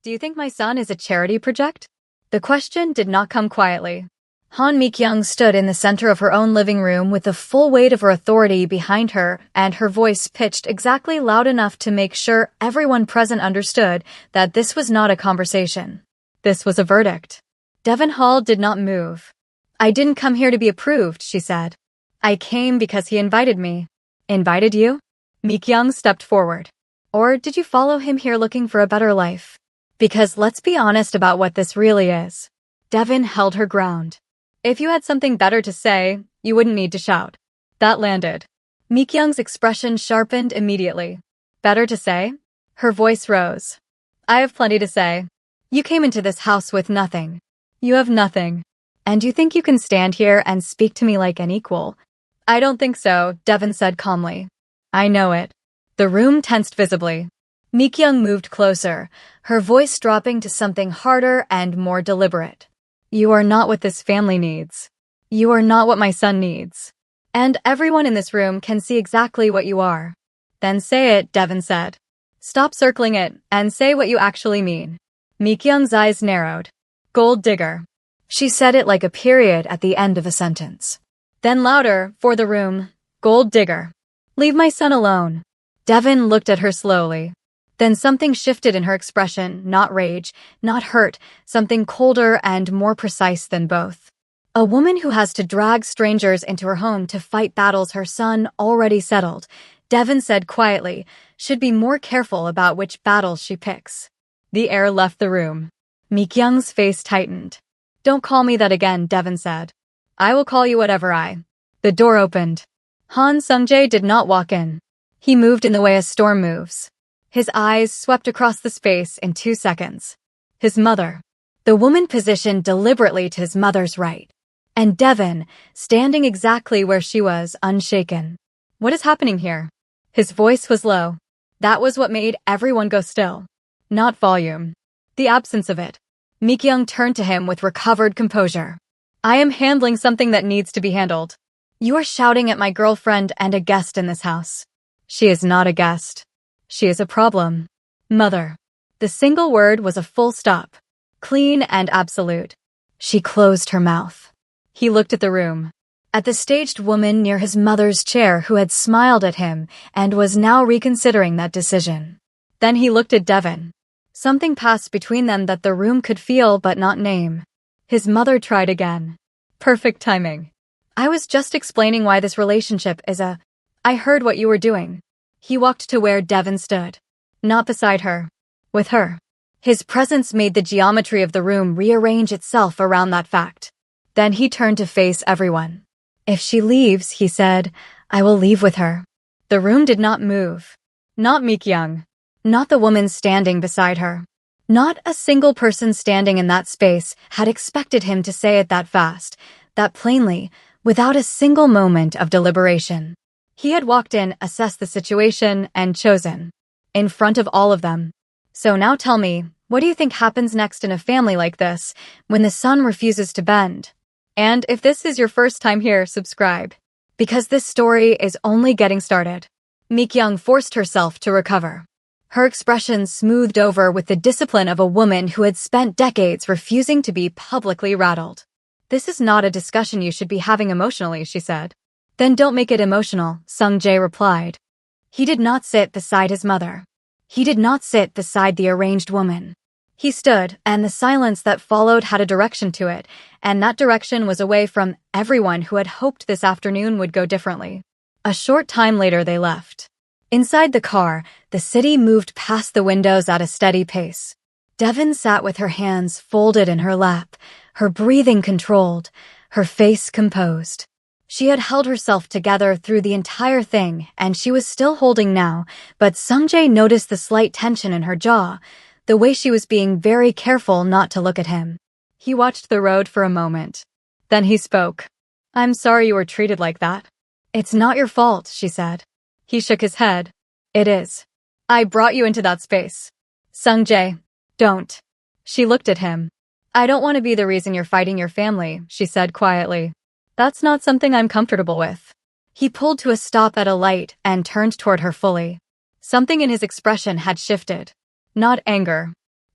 Do you think my son is a charity project? The question did not come quietly. Han Mikyung stood in the center of her own living room with the full weight of her authority behind her and her voice pitched exactly loud enough to make sure everyone present understood that this was not a conversation. This was a verdict. Devon Hall did not move. I didn't come here to be approved, she said. I came because he invited me. Invited you? Mikyung stepped forward. Or did you follow him here looking for a better life? Because let's be honest about what this really is. Devon held her ground. If you had something better to say, you wouldn't need to shout. That landed. Mikyung's expression sharpened immediately. Better to say? Her voice rose. I have plenty to say. You came into this house with nothing. You have nothing. And you think you can stand here and speak to me like an equal? I don't think so, Devon said calmly. I know it. The room tensed visibly. Mikyung moved closer, her voice dropping to something harder and more deliberate. You are not what this family needs. You are not what my son needs. And everyone in this room can see exactly what you are. Then say it, Devon said. Stop circling it and say what you actually mean. Mikyung's eyes narrowed. Gold digger. She said it like a period at the end of a sentence. Then louder, for the room. Gold digger. Leave my son alone. Devon looked at her slowly. Then something shifted in her expression, not rage, not hurt, something colder and more precise than both. A woman who has to drag strangers into her home to fight battles her son already settled, Devon said quietly, should be more careful about which battles she picks. The air left the room. Mikyung's face tightened. Don't call me that again, Devon said. I will call you whatever I. The door opened. Han Sungjae did not walk in. He moved in the way a storm moves. His eyes swept across the space in 2 seconds. His mother. The woman positioned deliberately to his mother's right. And Devon, standing exactly where she was, unshaken. What is happening here? His voice was low. That was what made everyone go still. Not volume. The absence of it. Mikyung turned to him with recovered composure. I am handling something that needs to be handled. You are shouting at my girlfriend and a guest in this house. She is not a guest. She is a problem. Mother. The single word was a full stop. Clean and absolute. She closed her mouth. He looked at the room. At the staged woman near his mother's chair who had smiled at him and was now reconsidering that decision. Then he looked at Devon. Something passed between them that the room could feel but not name. His mother tried again. Perfect timing. I was just explaining why this relationship is a... I heard what you were doing. He walked to where Devon stood. Not beside her. With her. His presence made the geometry of the room rearrange itself around that fact. Then he turned to face everyone. If she leaves, he said, I will leave with her. The room did not move. Not Mikyung. Not the woman standing beside her. Not a single person standing in that space had expected him to say it that fast, that plainly, without a single moment of deliberation. He had walked in, assessed the situation, and chosen. In front of all of them. So now tell me, what do you think happens next in a family like this, when the son refuses to bend? And if this is your first time here, subscribe. Because this story is only getting started. Mikyung forced herself to recover. Her expression smoothed over with the discipline of a woman who had spent decades refusing to be publicly rattled. This is not a discussion you should be having emotionally, she said. Then don't make it emotional, Sung-jae replied. He did not sit beside his mother. He did not sit beside the arranged woman. He stood, and the silence that followed had a direction to it, and that direction was away from everyone who had hoped this afternoon would go differently. A short time later they left. Inside the car, the city moved past the windows at a steady pace. Devon sat with her hands folded in her lap, her breathing controlled, her face composed. She had held herself together through the entire thing, and she was still holding now, but Sung-jae noticed the slight tension in her jaw, the way she was being very careful not to look at him. He watched the road for a moment. Then he spoke. I'm sorry you were treated like that. It's not your fault, she said. He shook his head. It is. I brought you into that space. Sung-jae, don't. She looked at him. I don't want to be the reason you're fighting your family, she said quietly. That's not something I'm comfortable with. He pulled to a stop at a light and turned toward her fully. Something in his expression had shifted. Not anger.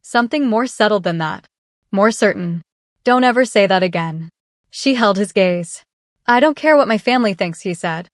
Something more settled than that. More certain. Don't ever say that again. She held his gaze. I don't care what my family thinks, he said.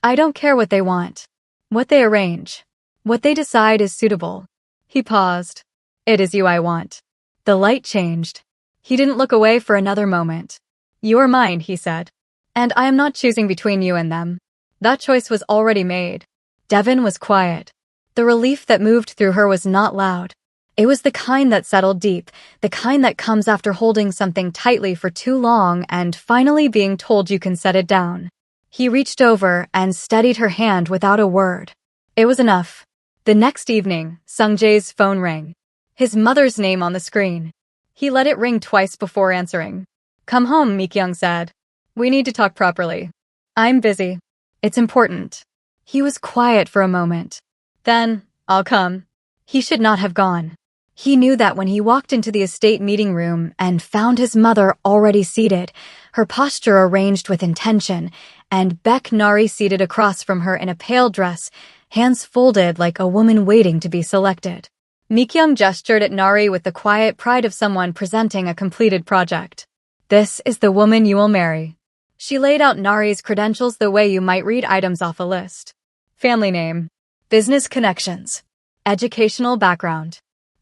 I don't care what they want. What they arrange. What they decide is suitable. He paused. It is you I want. The light changed. He didn't look away for another moment. You are mine, he said. And I am not choosing between you and them. That choice was already made. Devon was quiet. The relief that moved through her was not loud. It was the kind that settled deep, the kind that comes after holding something tightly for too long and finally being told you can set it down. He reached over and steadied her hand without a word. It was enough. The next evening, Sungjae's phone rang. His mother's name on the screen. He let it ring twice before answering. Come home, Mikyung said. We need to talk properly. I'm busy. It's important. He was quiet for a moment. Then, I'll come. He should not have gone. He knew that when he walked into the estate meeting room and found his mother already seated, her posture arranged with intention, and Baek Nari seated across from her in a pale dress, hands folded like a woman waiting to be selected. Mikyung gestured at Nari with the quiet pride of someone presenting a completed project. This is the woman you will marry. She laid out Nari's credentials the way you might read items off a list. Family name. Business connections. Educational background.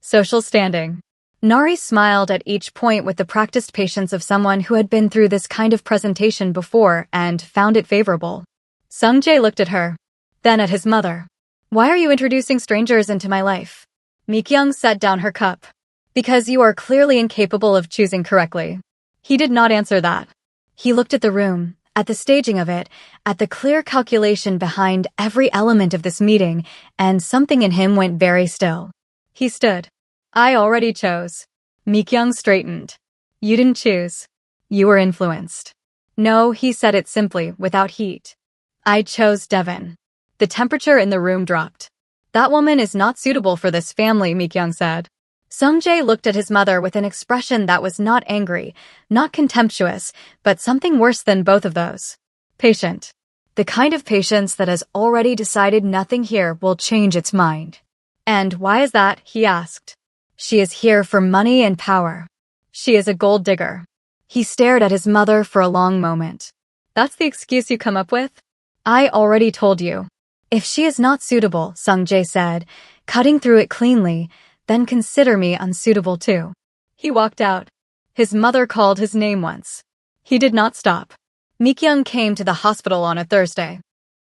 Social standing. Nari smiled at each point with the practiced patience of someone who had been through this kind of presentation before and found it favorable. Sungjae looked at her, then at his mother. Why are you introducing strangers into my life? Mikyung set down her cup. Because you are clearly incapable of choosing correctly. He did not answer that. He looked at the room, at the staging of it, at the clear calculation behind every element of this meeting, and something in him went very still. He stood. I already chose. Mikyung straightened. You didn't choose. You were influenced. No, he said it simply, without heat. I chose Devon. The temperature in the room dropped. That woman is not suitable for this family, Mikyung said. Sungjae looked at his mother with an expression that was not angry, not contemptuous, but something worse than both of those. Patient. The kind of patience that has already decided nothing here will change its mind. And why is that? He asked. She is here for money and power. She is a gold digger. He stared at his mother for a long moment. That's the excuse you come up with? I already told you. If she is not suitable, Sungjae said, cutting through it cleanly, then consider me unsuitable too. He walked out. His mother called his name once. He did not stop. Mikyung came to the hospital on a Thursday.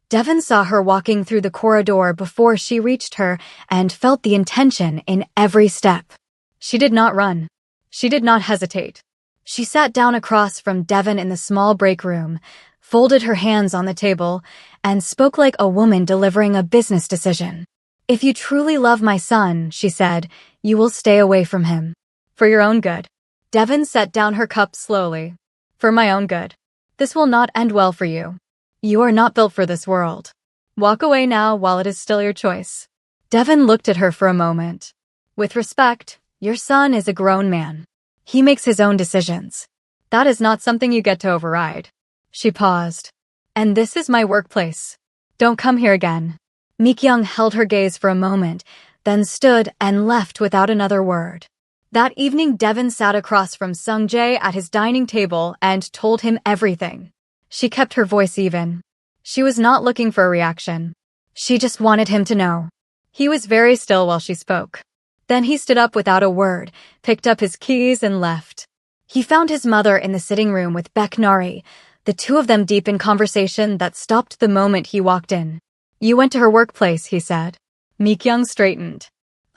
Devon saw her walking through the corridor before she reached her and felt the intention in every step. She did not run. She did not hesitate. She sat down across from Devon in the small break room, folded her hands on the table, and spoke like a woman delivering a business decision. If you truly love my son, she said, you will stay away from him. For your own good. Devon set down her cup slowly. For my own good. This will not end well for you. You are not built for this world. Walk away now while it is still your choice. Devon looked at her for a moment. With respect, your son is a grown man. He makes his own decisions. That is not something you get to override. She paused. And this is my workplace. Don't come here again. Mikyung held her gaze for a moment, then stood and left without another word. That evening, Devon sat across from Sungjae at his dining table and told him everything. She kept her voice even. She was not looking for a reaction. She just wanted him to know. He was very still while she spoke. Then he stood up without a word, picked up his keys and left. He found his mother in the sitting room with Baek Nari, the two of them deep in conversation that stopped the moment he walked in. You went to her workplace, he said. Mikyung straightened.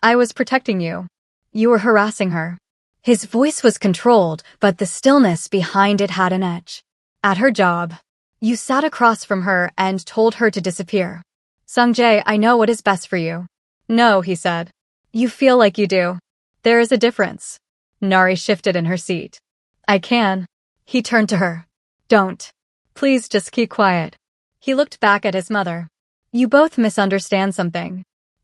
I was protecting you. You were harassing her. His voice was controlled, but the stillness behind it had an edge. At her job. You sat across from her and told her to disappear. Sungjae, I know what is best for you. No, he said. You feel like you do. There is a difference. Nari shifted in her seat. I can. He turned to her. Don't. Please just keep quiet. He looked back at his mother. You both misunderstand something.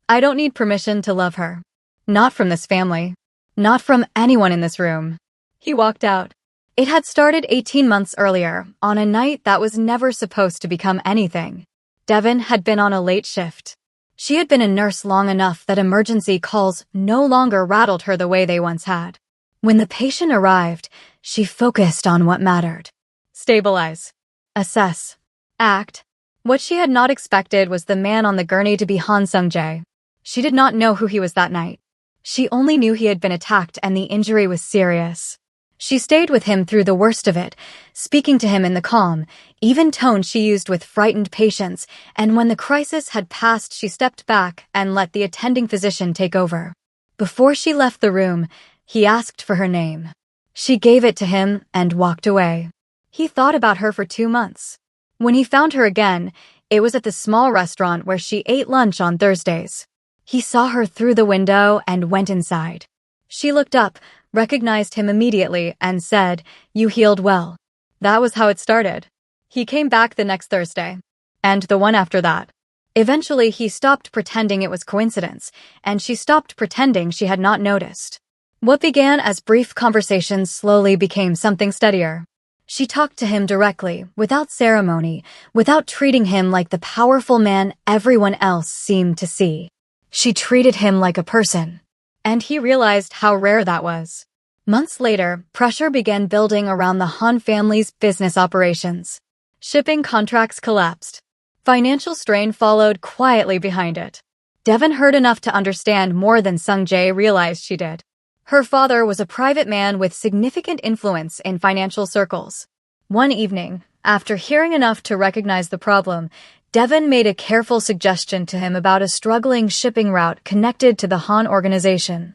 I don't need permission to love her. Not from this family. Not from anyone in this room. He walked out. It had started 18 months earlier, on a night that was never supposed to become anything. Devon had been on a late shift. She had been a nurse long enough that emergency calls no longer rattled her the way they once had. When the patient arrived, she focused on what mattered. Stabilize. Assess. Act. What she had not expected was the man on the gurney to be Han Sung-jae. She did not know who he was that night. She only knew he had been attacked and the injury was serious. She stayed with him through the worst of it, speaking to him in the calm, even tone she used with frightened patience, and when the crisis had passed she stepped back and let the attending physician take over. Before she left the room, he asked for her name. She gave it to him and walked away. He thought about her for 2 months. When he found her again, it was at the small restaurant where she ate lunch on Thursdays. He saw her through the window and went inside. She looked up, recognized him immediately, and said, "You healed well." That was how it started. He came back the next Thursday. And the one after that. Eventually, he stopped pretending it was coincidence, and she stopped pretending she had not noticed. What began as brief conversations slowly became something steadier. She talked to him directly, without ceremony, without treating him like the powerful man everyone else seemed to see. She treated him like a person. And he realized how rare that was. Months later, pressure began building around the Han family's business operations. Shipping contracts collapsed. Financial strain followed quietly behind it. Devon heard enough to understand more than Sung-jae realized she did. Her father was a private man with significant influence in financial circles. One evening, after hearing enough to recognize the problem, Devon made a careful suggestion to him about a struggling shipping route connected to the Han organization.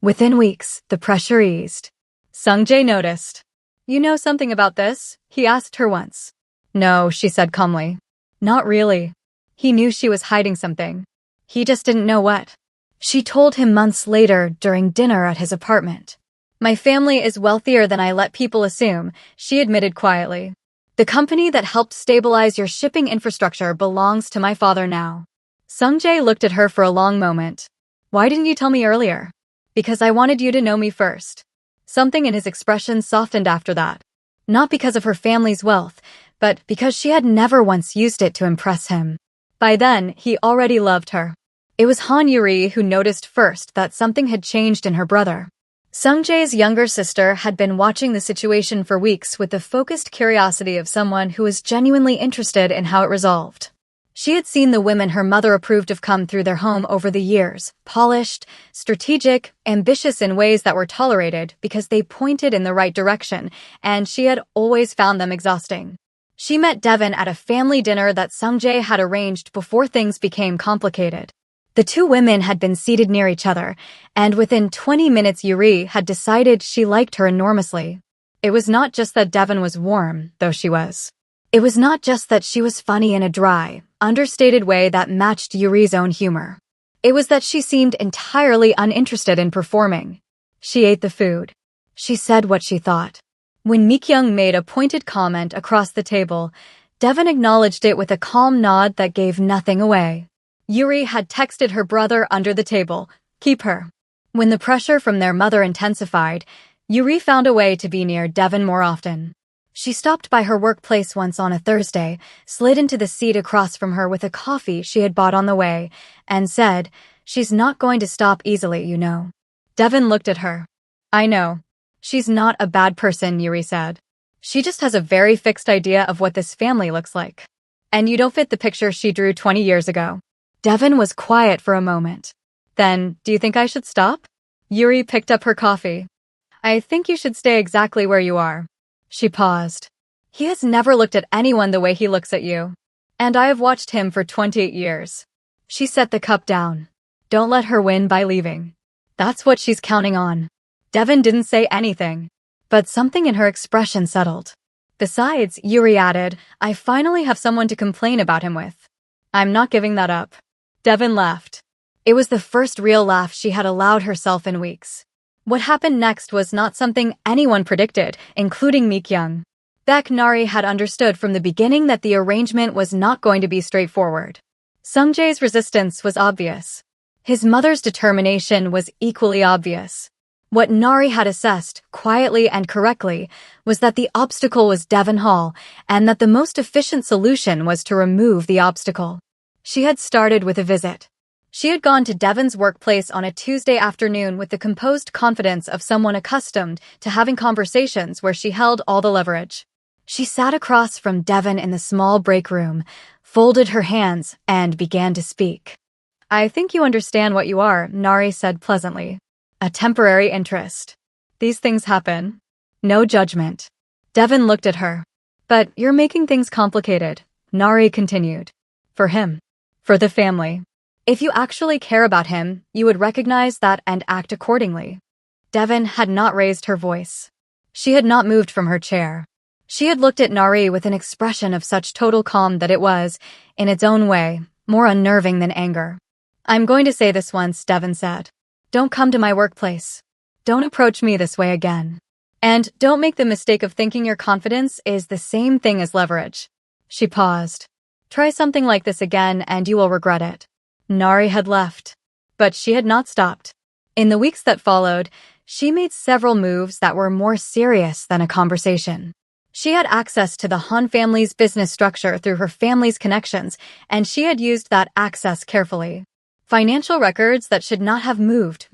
Within weeks, the pressure eased. Sung-jae noticed. "You know something about this?" he asked her once. "No," she said calmly. "Not really." He knew she was hiding something. He just didn't know what. She told him months later during dinner at his apartment. "My family is wealthier than I let people assume," she admitted quietly. "The company that helped stabilize your shipping infrastructure belongs to my father now." Sung-jae looked at her for a long moment. "Why didn't you tell me earlier?" "Because I wanted you to know me first." Something in his expression softened after that. Not because of her family's wealth, but because she had never once used it to impress him. By then, he already loved her. It was Han Yuri who noticed first that something had changed in her brother. Sung-jae's younger sister had been watching the situation for weeks with the focused curiosity of someone who was genuinely interested in how it resolved. She had seen the women her mother approved of come through their home over the years, polished, strategic, ambitious in ways that were tolerated because they pointed in the right direction, and she had always found them exhausting. She met Devon at a family dinner that Sung-jae had arranged before things became complicated. The two women had been seated near each other, and within 20 minutes Yuri had decided she liked her enormously. It was not just that Devon was warm, though she was. It was not just that she was funny in a dry, understated way that matched Yuri's own humor. It was that she seemed entirely uninterested in performing. She ate the food. She said what she thought. When Mi-kyung made a pointed comment across the table, Devon acknowledged it with a calm nod that gave nothing away. Yuri had texted her brother under the table, "Keep her." When the pressure from their mother intensified, Yuri found a way to be near Devon more often. She stopped by her workplace once on a Thursday, slid into the seat across from her with a coffee she had bought on the way, and said, "She's not going to stop easily, you know." Devon looked at her. "I know. She's not a bad person," Yuri said. "She just has a very fixed idea of what this family looks like. And you don't fit the picture she drew 20 years ago." Devon was quiet for a moment. "Then, do you think I should stop?" Yuri picked up her coffee. "I think you should stay exactly where you are." She paused. "He has never looked at anyone the way he looks at you. And I have watched him for 28 years. She set the cup down. "Don't let her win by leaving." That's what she's counting on. Devon didn't say anything, but something in her expression settled. "Besides," Yuri added, "I finally have someone to complain about him with. I'm not giving that up." Devon laughed. It was the first real laugh she had allowed herself in weeks. What happened next was not something anyone predicted, including Mi-kyung. Baek Nari had understood from the beginning that the arrangement was not going to be straightforward. Sung-jae's resistance was obvious. His mother's determination was equally obvious. What Nari had assessed, quietly and correctly, was that the obstacle was Devon Hall, and that the most efficient solution was to remove the obstacle. She had started with a visit. She had gone to Devon's workplace on a Tuesday afternoon with the composed confidence of someone accustomed to having conversations where she held all the leverage. She sat across from Devon in the small break room, folded her hands, and began to speak. "I think you understand what you are," Nari said pleasantly. "A temporary interest. These things happen. No judgment." Devon looked at her. "But you're making things complicated," Nari continued. "For him. For the family. If you actually care about him, you would recognize that and act accordingly." Devon had not raised her voice. She had not moved from her chair. She had looked at Nari with an expression of such total calm that it was, in its own way, more unnerving than anger. "I'm going to say this once," Devon said. "Don't come to my workplace. Don't approach me this way again. And don't make the mistake of thinking your confidence is the same thing as leverage." She paused. "Try something like this again and you will regret it." Nari had left. But she had not stopped. In the weeks that followed, she made several moves that were more serious than a conversation. She had access to the Han family's business structure through her family's connections, and she had used that access carefully. Financial records that should not have moved.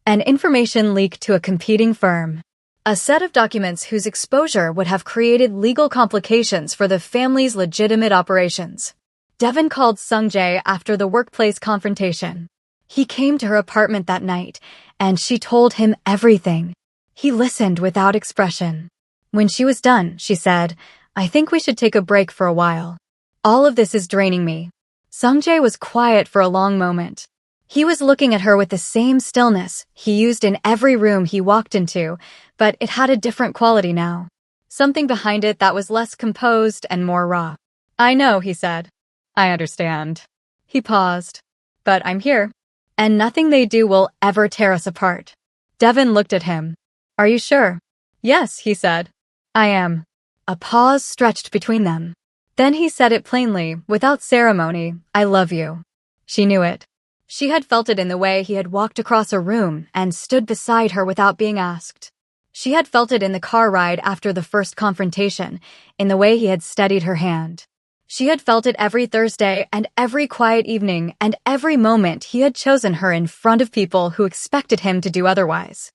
And information leaked to a competing firm. A set of documents whose exposure would have created legal complications for the family's legitimate operations. Devon called Sungjae after the workplace confrontation. He came to her apartment that night, and she told him everything. He listened without expression. When she was done, she said, "I think we should take a break for a while. All of this is draining me." Sungjae was quiet for a long moment. He was looking at her with the same stillness he used in every room he walked into, but it had a different quality now. Something behind it that was less composed and more raw. "I know," he said. "I understand." He paused. "But I'm here. And nothing they do will ever tear us apart." Devon looked at him. "Are you sure?" "Yes," he said. "I am." A pause stretched between them. Then he said it plainly, without ceremony, "I love you." She knew it. She had felt it in the way he had walked across a room and stood beside her without being asked. She had felt it in the car ride after the first confrontation, in the way he had steadied her hand. She had felt it every Thursday and every quiet evening and every moment he had chosen her in front of people who expected him to do otherwise.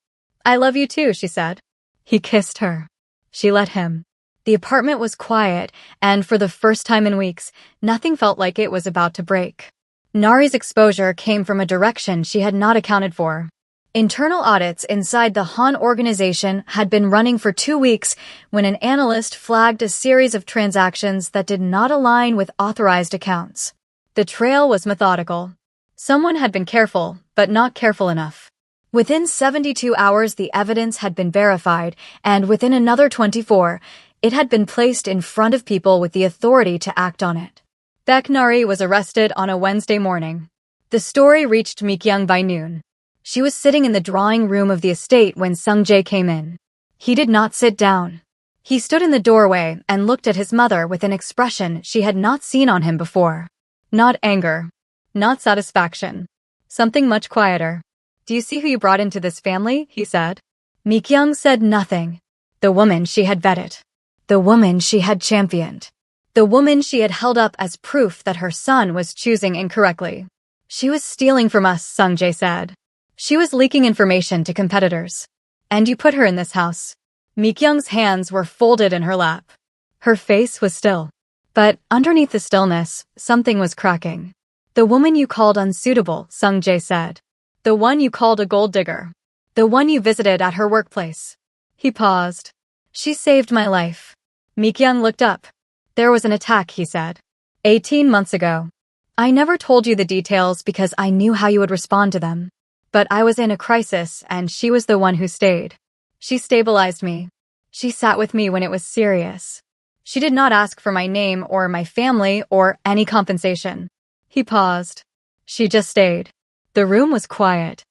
"I love you too," she said. He kissed her. She let him. The apartment was quiet, and for the first time in weeks, nothing felt like it was about to break. Nari's exposure came from a direction she had not accounted for. Internal audits inside the Han organization had been running for 2 weeks when an analyst flagged a series of transactions that did not align with authorized accounts. The trail was methodical. Someone had been careful, but not careful enough. Within 72 hours, the evidence had been verified, and within another 24, it had been placed in front of people with the authority to act on it. Baek Nari was arrested on a Wednesday morning. The story reached Mikyung by noon. She was sitting in the drawing room of the estate when Sungjae came in. He did not sit down. He stood in the doorway and looked at his mother with an expression she had not seen on him before. Not anger. Not satisfaction. Something much quieter. "Do you see who you brought into this family?" he said. Mikyung said nothing. The woman she had vetted. The woman she had championed. The woman she had held up as proof that her son was choosing incorrectly. "She was stealing from us," Sungjae said. "She was leaking information to competitors. And you put her in this house." Mikyung's hands were folded in her lap. Her face was still. But underneath the stillness, something was cracking. "The woman you called unsuitable," Sungjae said. "The one you called a gold digger. The one you visited at her workplace." He paused. "She saved my life." Mikyung looked up. "There was an attack," he said. 18 months ago. I never told you the details because I knew how you would respond to them. But I was in a crisis, and she was the one who stayed. She stabilized me. She sat with me when it was serious. She did not ask for my name or my family or any compensation." He paused. "She just stayed." The room was quiet.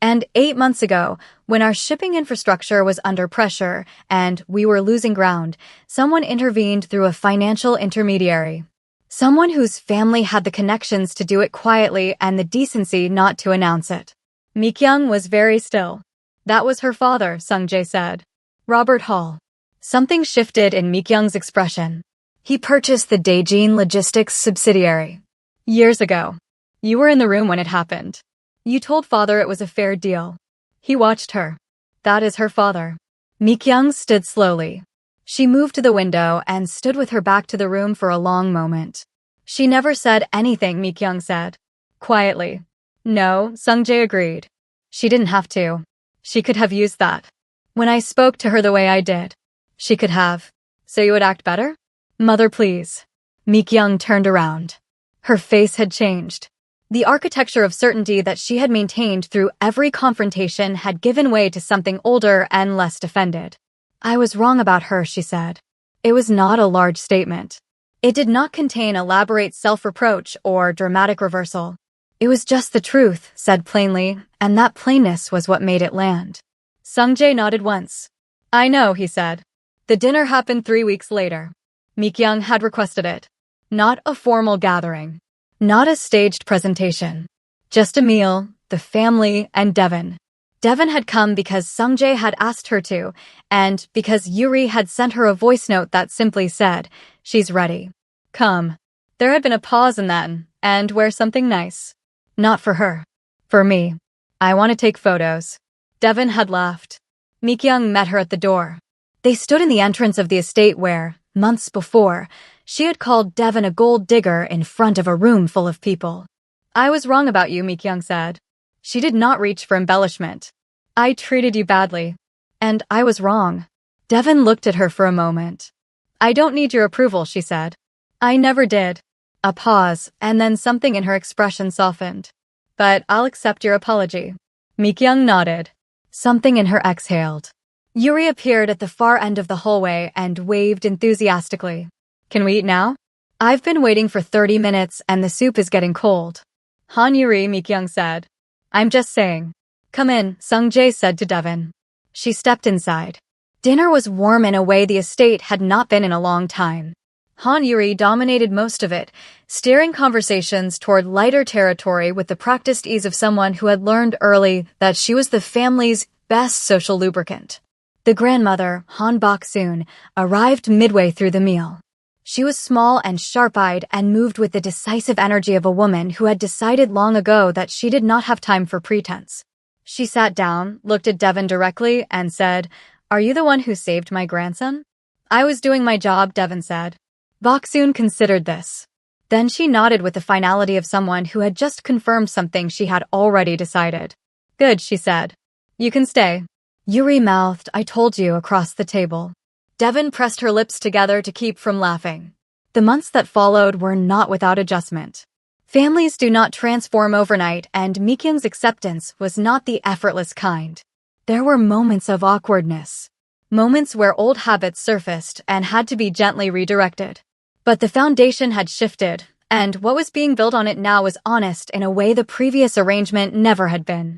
"And 8 months ago, when our shipping infrastructure was under pressure and we were losing ground, someone intervened through a financial intermediary. Someone whose family had the connections to do it quietly and the decency not to announce it." Mikyung was very still. "That was her father," Sungjae said. "Robert Hall." Something shifted in Mikyung's expression. "He purchased the Daejin Logistics subsidiary. Years ago. You were in the room when it happened. You told father it was a fair deal. He watched her. That is her father. Mi-kyung stood slowly. She moved to the window and stood with her back to the room for a long moment. She never said anything, Mi-kyung said. Quietly. No, Sung-jae agreed. She didn't have to. She could have used that. When I spoke to her the way I did. She could have. So you would act better? Mother, please. Mi-kyung turned around. Her face had changed. The architecture of certainty that she had maintained through every confrontation had given way to something older and less defended. I was wrong about her, she said. It was not a large statement. It did not contain elaborate self-reproach or dramatic reversal. It was just the truth, said plainly, and that plainness was what made it land. Sung-jae nodded once. I know, he said. The dinner happened 3 weeks later. Mi-kyung had requested it. Not a formal gathering. Not a staged presentation. Just a meal, the family, and Devon. Devon had come because Sung-jae had asked her to, and because Yuri had sent her a voice note that simply said, she's ready. Come. There had been a pause in that, and wear something nice. Not for her. For me. I want to take photos. Devon had laughed. Mi-kyung met her at the door. They stood in the entrance of the estate where, months before, she had called Devon a gold digger in front of a room full of people. I was wrong about you, Mi-kyung said. She did not reach for embellishment. I treated you badly. And I was wrong. Devon looked at her for a moment. I don't need your approval, she said. I never did. A pause, and then something in her expression softened. But I'll accept your apology. Mi-kyung nodded. Something in her exhaled. Yuri appeared at the far end of the hallway and waved enthusiastically. Can we eat now? I've been waiting for 30 minutes and the soup is getting cold. Han Yuri, Mi-kyung said. I'm just saying. Come in, Sung-jae said to Devon. She stepped inside. Dinner was warm in a way the estate had not been in a long time. Han Yuri dominated most of it, steering conversations toward lighter territory with the practiced ease of someone who had learned early that she was the family's best social lubricant. The grandmother, Han Bok-soon, arrived midway through the meal. She was small and sharp-eyed and moved with the decisive energy of a woman who had decided long ago that she did not have time for pretense. She sat down, looked at Devon directly, and said, Are you the one who saved my grandson? I was doing my job, Devon said. Bok-soon considered this. Then she nodded with the finality of someone who had just confirmed something she had already decided. Good, she said. You can stay. Yuri mouthed, I told you, across the table. Devon pressed her lips together to keep from laughing. The months that followed were not without adjustment. Families do not transform overnight, and Mi-kyung's acceptance was not the effortless kind. There were moments of awkwardness. Moments where old habits surfaced and had to be gently redirected. But the foundation had shifted, and what was being built on it now was honest in a way the previous arrangement never had been.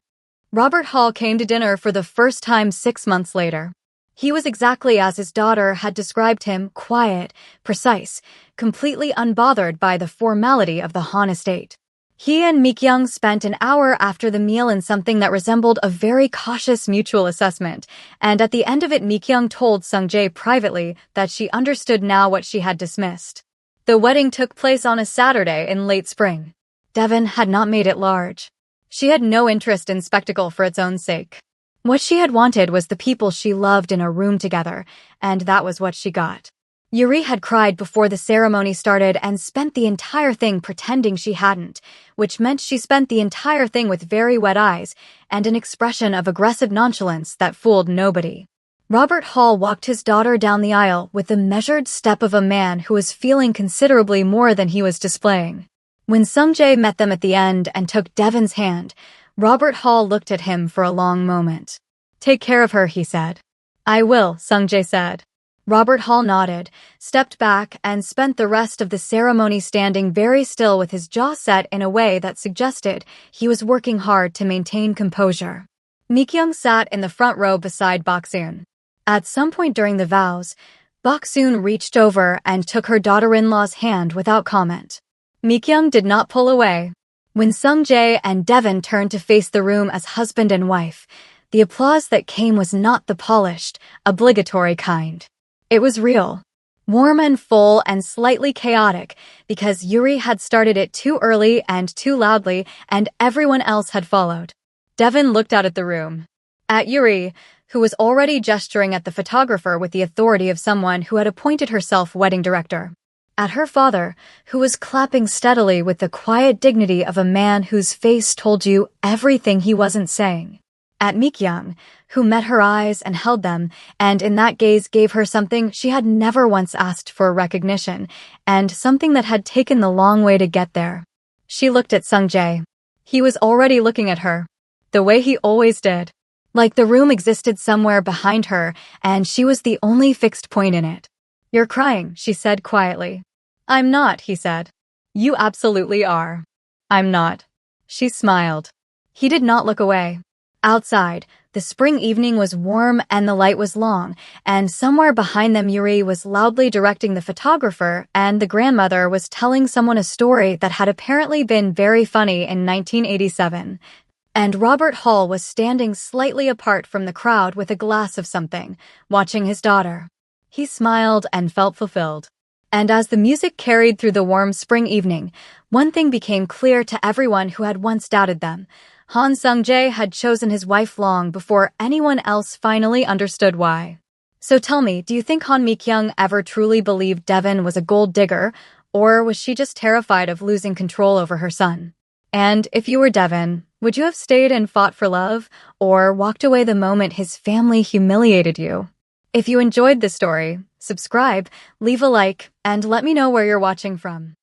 Robert Hall came to dinner for the first time 6 months later. He was exactly as his daughter had described him, quiet, precise, completely unbothered by the formality of the Han estate. He and Mi-kyung spent an hour after the meal in something that resembled a very cautious mutual assessment, and at the end of it Mi-kyung told Sung-jae privately that she understood now what she had dismissed. The wedding took place on a Saturday in late spring. Devon had not made it large. She had no interest in spectacle for its own sake. What she had wanted was the people she loved in a room together, and that was what she got. Yuri had cried before the ceremony started and spent the entire thing pretending she hadn't, which meant she spent the entire thing with very wet eyes and an expression of aggressive nonchalance that fooled nobody. Robert Hall walked his daughter down the aisle with the measured step of a man who was feeling considerably more than he was displaying. When Sung-jae met them at the end and took Devon's hand, Robert Hall looked at him for a long moment. Take care of her, he said. I will, Sung-jae said. Robert Hall nodded, stepped back, and spent the rest of the ceremony standing very still with his jaw set in a way that suggested he was working hard to maintain composure. Mi-kyung sat in the front row beside Bok-soon. At some point during the vows, Bok-soon reached over and took her daughter-in-law's hand without comment. Mi-kyung did not pull away. When Sung-jae and Devon turned to face the room as husband and wife, the applause that came was not the polished, obligatory kind. It was real. Warm and full and slightly chaotic because Yuri had started it too early and too loudly and everyone else had followed. Devin looked out at the room. At Yuri, who was already gesturing at the photographer with the authority of someone who had appointed herself wedding director. At her father, who was clapping steadily with the quiet dignity of a man whose face told you everything he wasn't saying. At Mikyung, who met her eyes and held them, and in that gaze gave her something she had never once asked for recognition, and something that had taken the long way to get there. She looked at Sung-jae. He was already looking at her, the way he always did. Like the room existed somewhere behind her, and she was the only fixed point in it. "You're crying," she said quietly. "I'm not," he said. "You absolutely are." "I'm not." She smiled. He did not look away. Outside, the spring evening was warm and the light was long, and somewhere behind them Yuri was loudly directing the photographer and the grandmother was telling someone a story that had apparently been very funny in 1987. And Robert Hall was standing slightly apart from the crowd with a glass of something, watching his daughter. He smiled and felt fulfilled. And as the music carried through the warm spring evening, one thing became clear to everyone who had once doubted them. Han Sung-jae had chosen his wife long before anyone else finally understood why. So tell me, do you think Han Mikyung ever truly believed Devin was a gold digger, or was she just terrified of losing control over her son? And if you were Devin, would you have stayed and fought for love, or walked away the moment his family humiliated you? If you enjoyed this story, subscribe, leave a like, and let me know where you're watching from.